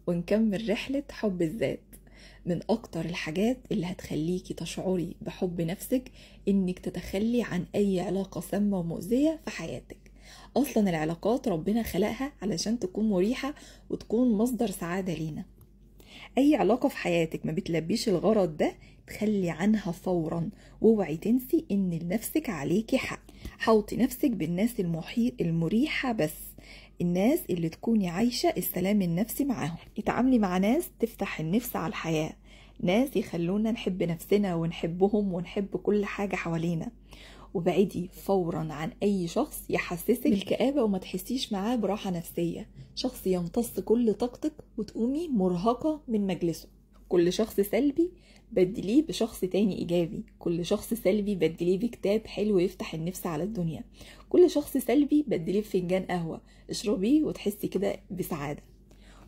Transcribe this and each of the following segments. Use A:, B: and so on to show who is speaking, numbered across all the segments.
A: ونكمل رحلة حب الذات. من أكتر الحاجات اللي هتخليكي تشعري بحب نفسك إنك تتخلي عن أي علاقة سامة ومؤذية في حياتك. أصلا العلاقات ربنا خلقها علشان تكون مريحة وتكون مصدر سعادة لينا. أي علاقة في حياتك ما بتلبيش الغرض ده تخلي عنها فورا، واوعي تنسي إن لنفسك عليكي حق. حوطي نفسك بالناس المريحة بس، الناس اللي تكوني عايشة السلام النفسي معاهم. اتعاملي مع ناس تفتح النفس على الحياة، ناس يخلونا نحب نفسنا ونحبهم ونحب كل حاجة حوالينا. وبعدي فورا عن اي شخص يحسسك بالكآبة وما تحسيش معاه براحة نفسية، شخص يمتص كل طاقتك وتقومي مرهقة من مجلسه. كل شخص سلبي بدليه بشخص تاني ايجابي، كل شخص سلبي بدليه بكتاب حلو يفتح النفس على الدنيا، كل شخص سلبي بدليه بفنجان قهوة اشربيه وتحسي كده بسعادة.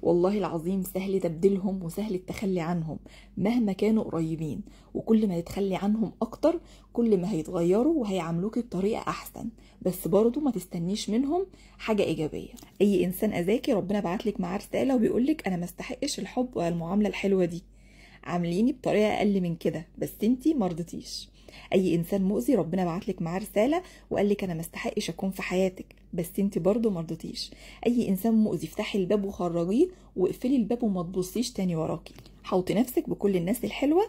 A: والله العظيم سهل تبديلهم وسهل التخلي عنهم مهما كانوا قريبين، وكل ما تتخلي عنهم اكتر كل ما هيتغيروا وهيعاملوك بطريقة احسن، بس برضو ما تستنيش منهم حاجة ايجابية. اي انسان اذاكي ربنا بعتلك معاه رسالة وبيقولك انا مستحقش الحب والمعاملة الحلوة دي، عامليني بطريقة اقل من كده بس انتي مرضتيش. اي انسان مؤذي ربنا بعتلك معاه رساله وقال لك انا ما استحقش اكون في حياتك بس انت برضه مرضتيش. اي انسان مؤذي افتحي الباب وخرجيه واقفلي الباب وما تبصيش تاني وراكي. حوطي نفسك بكل الناس الحلوه،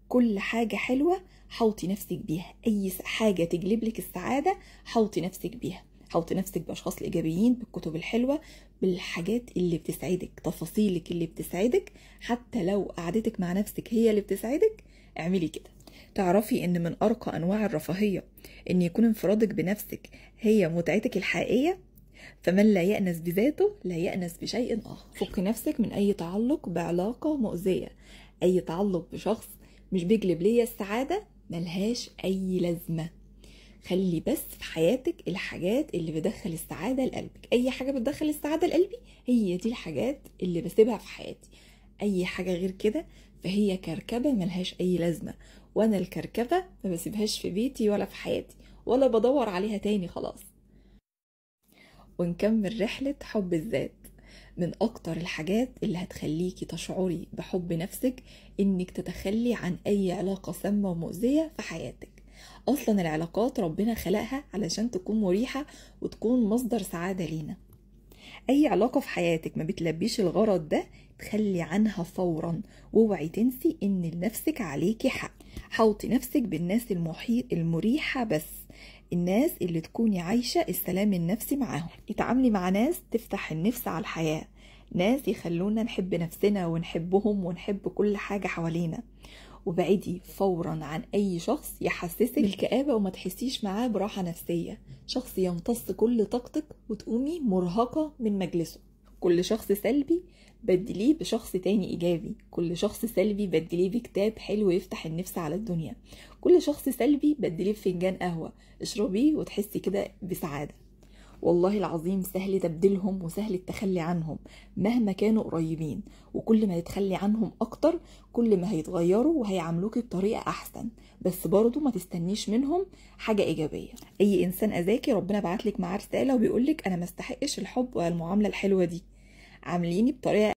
A: كل حاجه حلوه حوطي نفسك بيها، اي حاجه تجلب لك السعاده حوطي نفسك بيها. حوطي نفسك باشخاص الايجابيين، بالكتب الحلوه، بالحاجات اللي بتسعدك، تفاصيلك اللي بتسعدك. حتى لو قعدتك مع نفسك هي اللي بتسعدك اعملي كده. تعرفي ان من ارقى انواع الرفاهية ان يكون انفرادك بنفسك هي متعتك الحقيقية. فمن لا يأنس بذاته لا يأنس بشيء اخر. فك نفسك من اي تعلق بعلاقة مؤذية، اي تعلق بشخص مش بيجلب ليا السعادة ملهاش اي لازمة. خلي بس في حياتك الحاجات اللي بتدخل السعادة لقلبك، اي حاجة بتدخل السعادة لقلبي هي دي الحاجات اللي بسيبها في حياتي. اي حاجة غير كده فهي كركبة ملهاش اي لازمة، وانا الكركبة ما بسيبهاش في بيتي ولا في حياتي ولا بدور عليها تاني خلاص. ونكمل رحلة حب الذات. من اكتر الحاجات اللي هتخليكي تشعري بحب نفسك انك تتخلي عن اي علاقة سامة ومؤذية في حياتك. اصلا العلاقات ربنا خلقها علشان تكون مريحة وتكون مصدر سعادة لينا. اي علاقة في حياتك ما بتلبيش الغرض ده تخلي عنها فورا، واوعي تنسي ان لنفسك عليكي حق. حوطي نفسك بالناس المريحة بس، الناس اللي تكوني عايشة السلام النفسي معاهم. اتعاملي مع ناس تفتح النفس على الحياة، ناس يخلونا نحب نفسنا ونحبهم ونحب كل حاجة حوالينا. وبعدي فورا عن اي شخص يحسسك بالكآبة وما تحسيش معاه براحة نفسية، شخص يمتص كل طاقتك وتقومي مرهقة من مجلسه. كل شخص سلبي بدليه بشخص تاني ايجابي، كل شخص سلبي بدليه بكتاب حلو يفتح النفس على الدنيا، كل شخص سلبي بدليه بفنجان قهوة اشربيه وتحسي كده بسعادة. والله العظيم سهل تبديلهم وسهل التخلي عنهم مهما كانوا قريبين، وكل ما تتخلي عنهم اكتر كل ما هيتغيروا وهيعاملوك بطريقة احسن، بس برضو ما تستنيش منهم حاجة ايجابية. اي انسان اذاكي ربنا بعتلك معاه رسالة وبيقولك انا ما استحقش الحب والمعاملة الحلوة دي، عامليني بطريقة